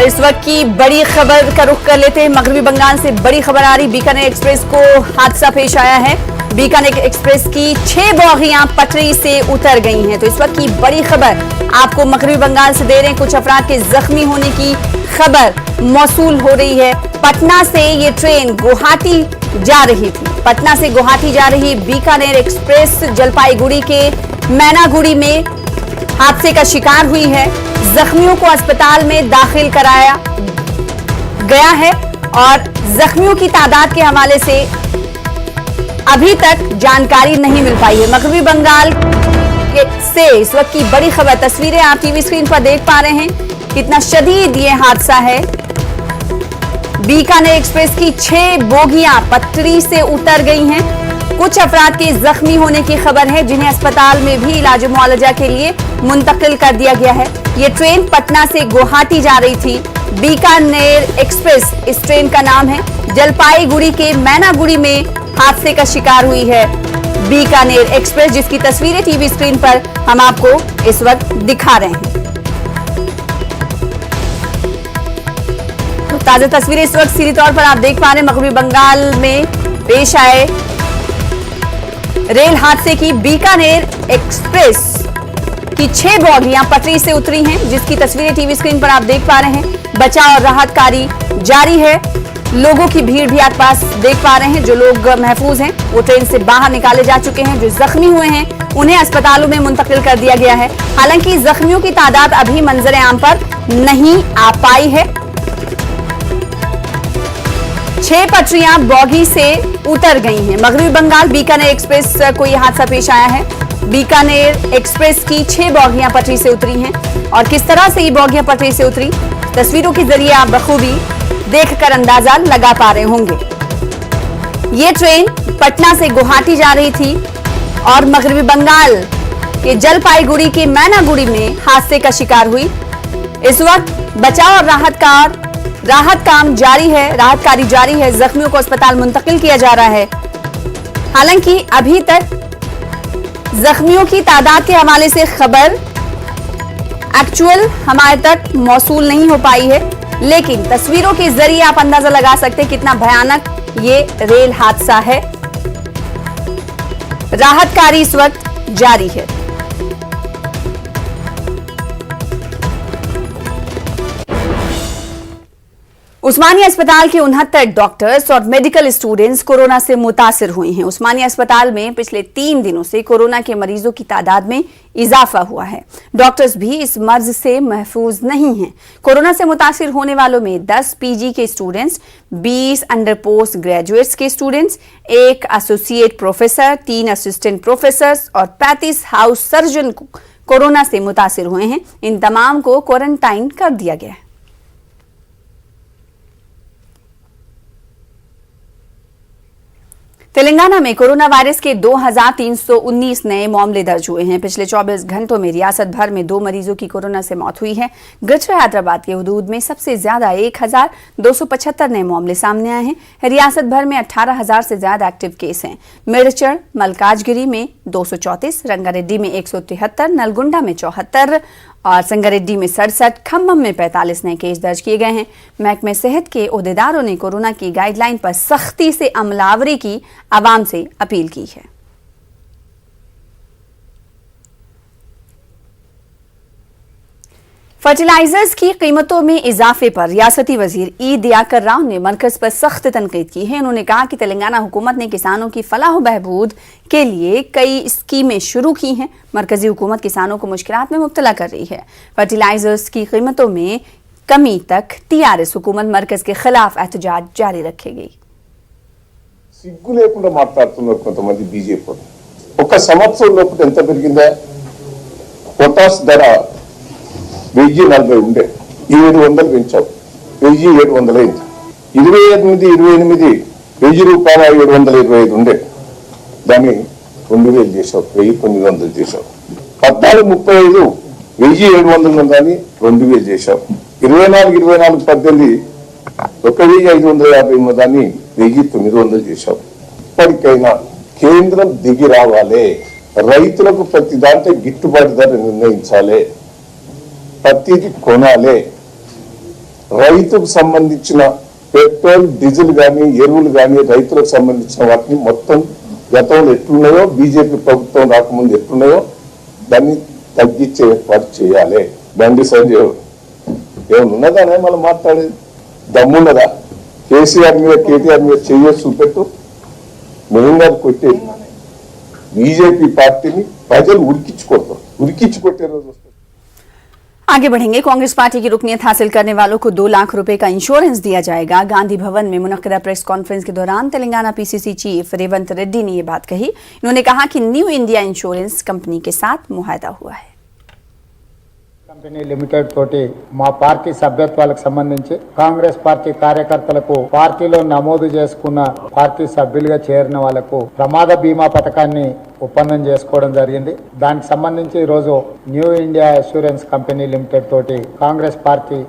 और इस वक्त की बड़ी खबर का रुख कर लेते हैं। मगरबी बंगाल से बड़ी खबर आ रही, बीकानेर एक्सप्रेस को हादसा पेश आया है। बीकानेर एक्सप्रेस की 6 बोगियां पटरी से उतर गई हैं। तो इस वक्त की बड़ी खबर आपको मगरबी बंगाल से दे रहे हैं। कुछ अफराद के जख्मी होने की खबर मौसूल हो रही है। पटना से ये ट्रेन गुवाहाटी जा रही थी। पटना से गुवाहाटी जा रही बीकानेर एक्सप्रेस जलपाईगुड़ी के मैनागुड़ी में हादसे का शिकार हुई है। जख्मियों को अस्पताल में दाखिल कराया गया है और जख्मियों की तादाद के हवाले से अभी तक जानकारी नहीं मिल पाई है। मगरबी बंगाल से इस वक्त की बड़ी खबर, तस्वीरें आप टीवी स्क्रीन पर देख पा रहे हैं। कितना शदीद ये हादसा है। बीकानेर एक्सप्रेस की 6 बोगियां पटरी से उतर गई हैं। कुछ अफराद के जख्मी होने की खबर है, जिन्हें अस्पताल में भी इलाज मुआलजा के लिए मुंतकिल कर दिया गया है। ये ट्रेन पटना से गुवाहाटी जा रही थी। बीकानेर एक्सप्रेस इस ट्रेन का नाम है। जलपाईगुड़ी के मैनागुड़ी में हादसे का शिकार हुई है बीकानेर एक्सप्रेस, जिसकी तस्वीरें टीवी स्क्रीन पर हम आपको इस वक्त दिखा रहे हैं। तो ताजा तस्वीरें इस वक्त सीधी तौर पर आप देख पा रहे हैं। मगरबी बंगाल में पेश आए रेल हादसे की बीकानेर एक्सप्रेस की 6 बोगियां पटरी से उतरी हैं, जिसकी तस्वीरें टीवी स्क्रीन पर आप देख पा रहे हैं। बचाव और राहत कार्य जारी है। लोगों की भीड़ भी आप पास देख पा रहे हैं। जो लोग महफूज हैं वो ट्रेन से बाहर निकाले जा चुके हैं। जो जख्मी हुए हैं उन्हें अस्पतालों में मुंतकिल कर दिया गया है। हालांकि जख्मियों की तादाद अभी मंजर आम पर नहीं आ पाई है। 6 पटरियां बोगी से उतर गई हैं। मगरबी बंगाल बीकानेर एक्सप्रेस को यह हादसा पेश आया है। बीकानेर एक्सप्रेस की 6 बोगियां पटरी से उतरी हैं और किस तरह से ये बोगियां पटरी से उतरी, तस्वीरों के जरिए आप बखूबी देखकर अंदाजा लगा पा रहे होंगे। ये ट्रेन पटना से गुवाहाटी जा रही थी और मगरबी बंगाल के जलपाईगुड़ी के मैनागुड़ी में हादसे का शिकार हुई। इस वक्त बचाव और राहत काम जारी है, राहत कार्य जारी है। जख्मियों को अस्पताल मुंतकिल किया जा रहा है। हालांकि अभी तक जख्मियों की तादाद के हवाले से खबर एक्चुअल हमारे तक मौसूल नहीं हो पाई है, लेकिन तस्वीरों के जरिए आप अंदाजा लगा सकते हैं कितना भयानक ये रेल हादसा है। राहत कार्य इस वक्त जारी है। उस्मानिया अस्पताल के 69 डॉक्टर्स और मेडिकल स्टूडेंट्स कोरोना से मुतासिर हुए हैं। उस्मानिया अस्पताल में पिछले 3 दिनों से कोरोना के मरीजों की तादाद में इजाफा हुआ है। डॉक्टर्स भी इस मर्ज से महफूज नहीं हैं। कोरोना से मुतासिर होने वालों में 10 पीजी के स्टूडेंट्स, 20 अंडर पोस्ट ग्रेजुएट्स के students, 1 associate professor, 3 assistant professor और 35 हाउस सर्जन कोरोना से मुतासिर हुए हैं। इन तमाम को क्वारंटाइन कर दिया गया है। तेलंगाना में कोरोना वायरस के 2319 नए मामले दर्ज हुए हैं। पिछले 24 घंटों में रियासत भर में 2 मरीजों की कोरोना से मौत हुई है। ग्रेटर हैदराबाद के हुदूद में सबसे ज्यादा 1275 नए मामले सामने आए हैं। रियासत भर में 18,000 से ज्यादा एक्टिव केस हैं। मेडचर मलकाजगिरी में 234, रंगारेड्डी में 173, नलगुंडा में 74 और संगारेड्डी में 67, खम्मम में 45 नए केस दर्ज किए गए हैं। महकमे सेहत के ओहदेदारों ने कोरोना की गाइडलाइन पर सख्ती से अमलावरी की आवाम से अपील की है। फर्टिलाइजर्स की कीमतों में इजाफे पर रियासती वजीर ई दियाकर राव ने मरकज पर सख्त तनकीद की है। उन्होंने कहा कि तेलंगाना हुकूमत ने किसानों की फलाह बहबूद के लिए कई स्कीमें शुरू की हैं। मरकजी हुकूमत किसानों को मुश्किलात में मुब्तला कर रही है। फर्टिलाइजर्स की कीमतों में कमी तक टीआरएस हुकूमत मरकज के खिलाफ एहतजाज जारी रखेगी। సిగ్గు లేకుండా మాట్లాడుతున్నారు కొంతమంది బీజేపీ ఒక సంవత్సరం లోపు ఎంత పెరిగిందా? పొటాష్ ధర 1040 ఉండే 700 పెంచావు, 1700 అయింది. 28 1725 ఉండే దాన్ని 2000 చేసావు, 1900 చేసావు. 1435 1700 ఉందని 2000 చేసావు. 24 18 1550 దాన్ని 1900 చేశావు. ఇప్పటికైనా కేంద్రం దిగి రావాలి. రైతులకు ప్రతి దాంట్లో గిట్టుబాటు ధర నిర్ణయించాలి. ప్రతిది కొనాలి. రైతుకు సంబంధించిన పెట్రోల్ డీజిల్ కానీ ఎరువులు కానీ రైతులకు సంబంధించిన వాటిని మొత్తం గతంలో ఎట్లున్నాయో బీజేపీ ప్రభుత్వం రాకముందు ఎట్లున్నాయో దాన్ని తగ్గించే ఏర్పాటు చేయాలి. బండి సంజయ్ ఏమన్నదానే మనం మాట్లాడేది దమ్మున్నదా? కేసీఆర్ మీద కేటీఆర్ మీద చెయ్యి చూపెట్టు మెయిన్గా కొట్టేది. బీజేపీ పార్టీని ప్రజలు ఉరికించి కొట్టే రోజు వస్తుంది. आगे बढ़ेंगे। कांग्रेस पार्टी की रुकनीत हासिल करने वालों को 2 लाख रुपए का इंश्योरेंस दिया जाएगा। गांधी भवन में मुनक्किदा प्रेस कॉन्फ्रेंस के दौरान तेलंगाना पीसीसी चीफ रेवंत रेड्डी ने ये बात कही। उन्होंने कहा कि न्यू इंडिया इंश्योरेंस कंपनी के साथ मुआहदा हुआ है। కంపెనీ లిమిటెడ్ తోటి మా పార్టీ సభ్యత్వాలకు సంబంధించి కాంగ్రెస్ పార్టీ కార్యకర్తలకు పార్టీలో నమోదు చేసుకున్న పార్టీ సభ్యులుగా చేరిన వాళ్లకు ప్రమాద బీమా పథకాన్ని ఒప్పందం చేసుకోవడం జరిగింది. దానికి సంబంధించి ఈరోజు new India insurance company limited తోటి కాంగ్రెస్ పార్టీ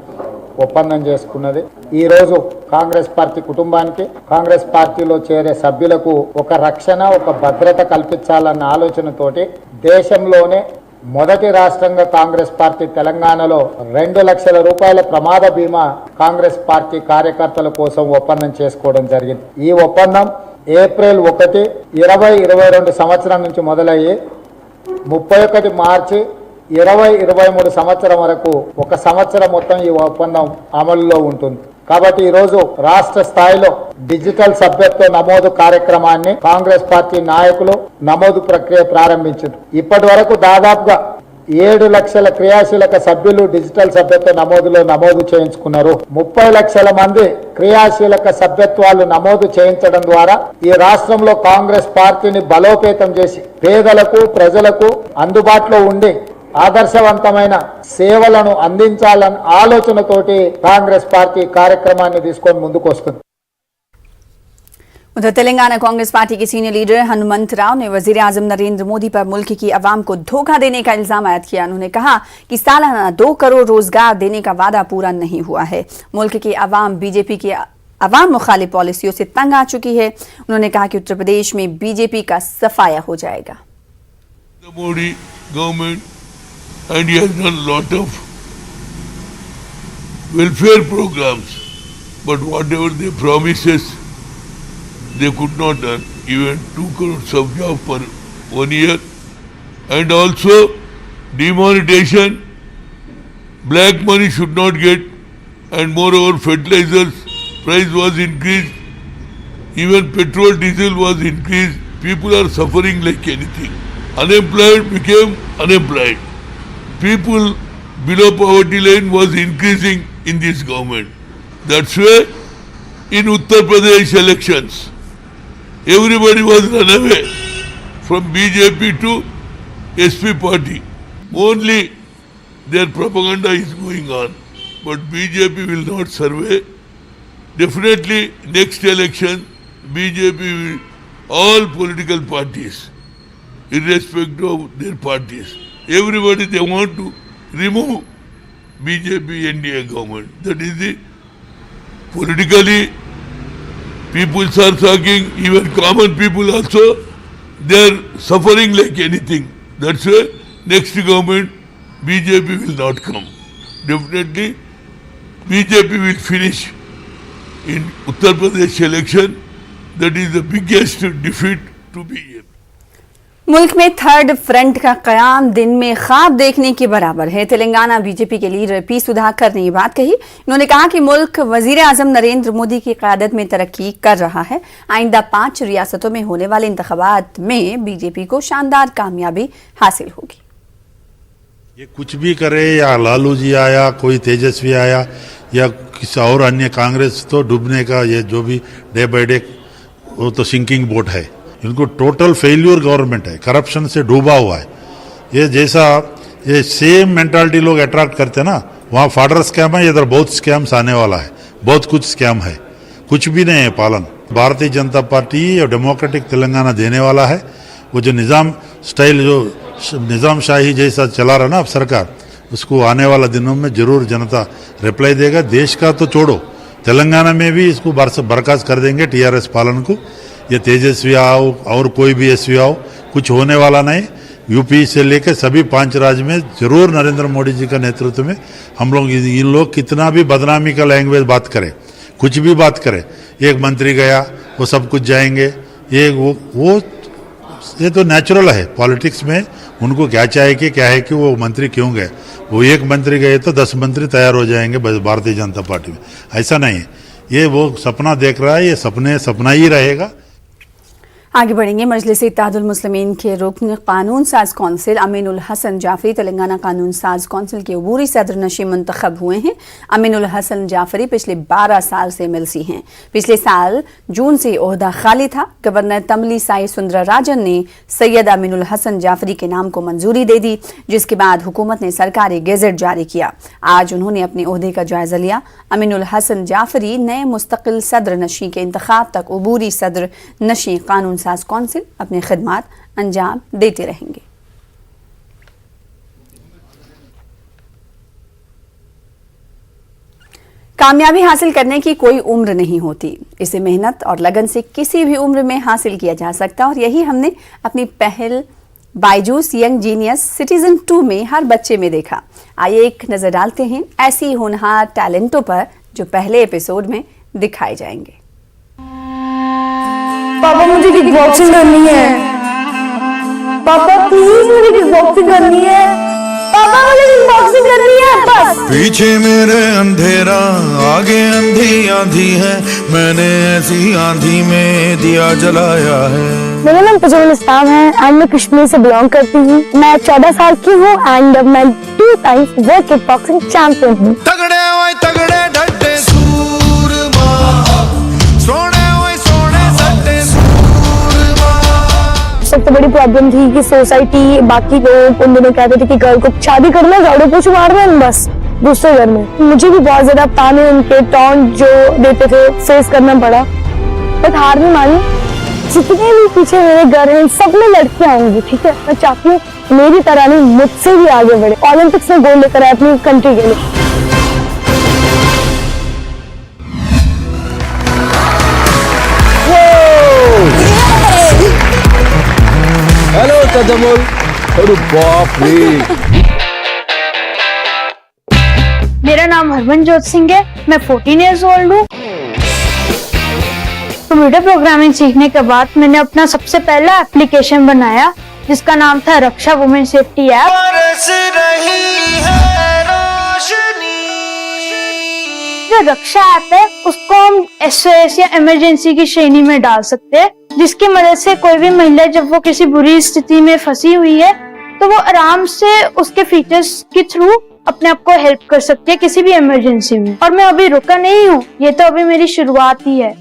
ఒప్పందం చేసుకున్నది. ఈ రోజు కాంగ్రెస్ పార్టీ కుటుంబానికి కాంగ్రెస్ పార్టీలో చేరే సభ్యులకు ఒక రక్షణ ఒక భద్రత కల్పించాలన్న ఆలోచనతోటి దేశంలోనే మొదటి రాష్ట్రంగా కాంగ్రెస్ పార్టీ తెలంగాణలో 2 లక్షల రూపాయల ప్రమాద బీమా కాంగ్రెస్ పార్టీ కార్యకర్తల కోసం ఒప్పందం చేసుకోవడం జరిగింది. ఈ ఒప్పందం ఏప్రిల్ 1, 2022 సంవత్సరం నుంచి మొదలయ్యి 31 మార్చి 2023 సంవత్సరం వరకు 1 సంవత్సరం మొత్తం ఈ ఒప్పందం అమలులో ఉంటుంది. కాబట్టి ఈ రోజు రాష్ట్ర స్థాయిలో డిజిటల్ సభ్యత్వ నమోదు కార్యక్రమాన్ని కాంగ్రెస్ పార్టీ నాయకులు నమోదు ప్రక్రియ ప్రారంభించారు. ఇప్పటి వరకు దాదాపుగా 7 లక్షల క్రియాశీలక సభ్యులు డిజిటల్ సభ్యత్వ నమోదులో నమోదు చేయించుకున్నారు. 30 లక్షల మంది క్రియాశీలక సభ్యత్వాలు నమోదు చేయించడం ద్వారా ఈ రాష్ట్రంలో కాంగ్రెస్ పార్టీని బలోపేతం చేసి పేదలకు ప్రజలకు అందుబాటులో ఉండి ఆదర్శవంతమైన సేవలను అందించాలన్న ఆలోచనతోటి కాంగ్రెస్ పార్టీ కార్యక్రమాన్ని తీసుకొని ముందుకు వస్తుంది. उधर तेलंगाना कांग्रेस पार्टी के सीनियर लीडर हनुमंत राव ने वजीर आजम नरेंद्र मोदी पर मुल्क की अवाम को धोखा देने का इल्जाम आयद किया। उन्होंने कहा कि सालाना 2 करोड़ रोजगार देने का वादा पूरा नहीं हुआ है। मुल्क की अवाम बीजेपी की अवाम मुखालिफ पॉलिसियों से तंग आ चुकी है। उन्होंने कहा कि उत्तर प्रदेश में बीजेपी का सफाया हो जाएगा। Modi government and he has done a lot of welfare programs, but whatever they promises, they could not earn even 2 crores of jobs per 1 year. And also demonetization, black money should not get, and moreover fertilizers price was increased, even petrol diesel was increased. People are suffering like anything. Unemployed became unemployed. People below poverty line was increasing in this government. That's why in Uttar Pradesh elections, everybody was run away from BJP to SP party. Only their propaganda is going on, but BJP will not survey. Definitely next election, BJP will, all political parties, irrespective of their parties, everybody they want to remove BJP NDA government. That is the politically people are talking, even common people also, they are suffering like anything. That's why next government BJP will not come. Definitely BJP will finish in Uttar Pradesh election. That is the biggest defeat to be here. मुल्क में third front का कयाम दिन में ख्वाब देखने के बराबर है। तेलंगाना बीजेपी के लीडर पी सुधाकर ने ये बात कही। उन्होंने कहा कि मुल्क वजीर आजम नरेंद्र मोदी की क़यादत में तरक्की कर रहा है। आइंदा 5 रियासतों में होने वाले इंतखाबात में बीजेपी को शानदार कामयाबी हासिल होगी। ये कुछ भी करे, या लालू जी आया, कोई तेजस्वी आया, या किसी और अन्य कांग्रेस, तो डूबने का ये जो भी डे बाय डे वो तो सिंकिंग बोट है। इनको टोटल फेल्यूर गवर्नमेंट है, करप्शन से डूबा हुआ है। ये जैसा ये सेम मेंटालिटी लोग अट्रैक्ट करते हैं ना, वहाँ फाडर स्कैम है, इधर बहुत स्कैम्स आने वाला है, बहुत कुछ स्कैम है, कुछ भी नहीं है पालन। भारतीय जनता पार्टी और डेमोक्रेटिक तेलंगाना देने वाला है। वो जो निज़ाम स्टाइल जो निज़ाम शाही जैसा चला रहा ना अब सरकार, उसको आने वाला दिनों में जरूर जनता रिप्लाई देगा। देश का तो छोड़ो, तेलंगाना में भी इसको बर्खास्त कर देंगे TRS पालन को। ये तेजस्वी आओ और कोई भी एसवी आओ, कुछ होने वाला नहीं। यूपी से लेकर सभी 5 राज्य में जरूर नरेंद्र मोदी जी का नेतृत्व में हम लोग इन लोग कितना भी बदनामी का लैंग्वेज बात करें, कुछ भी बात करें, एक मंत्री गया वो सब कुछ जाएंगे, ये तो नेचुरल है पॉलिटिक्स में। उनको क्या चाहिए कि क्या है कि वो मंत्री क्यों गए, वो एक मंत्री गए तो 10 मंत्री तैयार हो जाएंगे भारतीय जनता पार्टी में, ऐसा नहीं है। ये वो सपना देख रहा है, ये सपना ही रहेगा। आगे बढ़ेंगे। मजलिस इत्तेहादुल मुस्लिमीन के रुकन कानून साज कौंसिल अमीनुल हसन जाफरी तेलंगाना कानून साज कौंसिल के अबूरी सदर नशीं मुंतखब हुए हैं। अमीनुल हसन जाफरी पिछले 12 साल से एमएलसी हैं। पिछले साल जून से ओहदा खाली था। गवर्नर तमिलिसाई सुंदरराजन ने सैयद अमीनुल हसन जाफरी के नाम को मंजूरी दे दी, जिसके बाद हुकूमत ने सरकारी गेजेट जारी किया। आज उन्होंने अपने ओहदे का जायजा लिया। अमीनुल हसन जाफरी नए मुस्तकिल सदर नशीं के इंतखाब तक अबूरी सदर नशीं कानून साज कौंसिल अपनी खिदमात अंजाम देते रहेंगे। कामयाबी हासिल करने की कोई उम्र नहीं होती। इसे मेहनत और लगन से किसी भी उम्र में हासिल किया जा सकता है और यही हमने अपनी पहल बायजूस यंग जीनियस सिटीजन 2 में हर बच्चे में देखा। आइए एक नजर डालते हैं ऐसी होनहार टैलेंटों पर जो पहले एपिसोड में दिखाए जाएंगे। पापा मुझे किक बॉक्सिंग करनी है। पापा प्लीज मुझे किक बॉक्सिंग करनी है। पापा मुझे किक बॉक्सिंग करनी है बस। पीछे मेरे अंधेरा आगे अंधी आंधी है, मैंने ऐसी आंधी में दिया जलाया है। मेरा नाम पजोल इस्लाम है एंड मैं कश्मीर से बिलोंग करती हूँ। मैं 14 साल की हूँ एंड मैं 2 times world kick boxing champion हूँ। तगड़े ओए तगड़े ढड्डे सूरमा, सोने ओए सोने सट्टे सूरमा। सबसे बड़ी प्रॉब्लम थी कि सोसाइटी बाकी लोग उन दिनों कहते थे कि गर्ल को शादी करना, झाड़ू पोछा मारना बस दूसरे घर में। मुझे भी बहुत ज्यादा ताने उनके टॉन्ट जो देते थे फेस करना पड़ा, बट हार नहीं मानी। जितने भी पीछे मेरे घर हैं सब में लड़कियां आऊंगी, ठीक है। मैं चाहती हूँ मेरी तरह नहीं मुझसे भी आगे बढ़े, ओलंपिक्स में गोल्ड लेकर आए अपनी कंट्री के लिए। हेलो तजमुल, अरे बाप रे। मेरा नाम हरमनजोत सिंह है, मैं 14 इयर्स ओल्ड हूँ। कंप्यूटर प्रोग्रामिंग सीखने के बाद मैंने अपना सबसे पहला एप्लीकेशन बनाया जिसका नाम था रक्षा वुमेन सेफ्टी ऐप। जो रक्षा ऐप है उसको हम SOS या इमरजेंसी की श्रेणी में डाल सकते हैं, जिसकी मदद से कोई भी महिला जब वो किसी बुरी स्थिति में फंसी हुई है तो वो आराम से उसके फीचर्स के थ्रू अपने आप को हेल्प कर सकती है किसी भी इमरजेंसी में। और मैं अभी रुका नहीं हूँ, ये तो अभी मेरी शुरुआत ही है।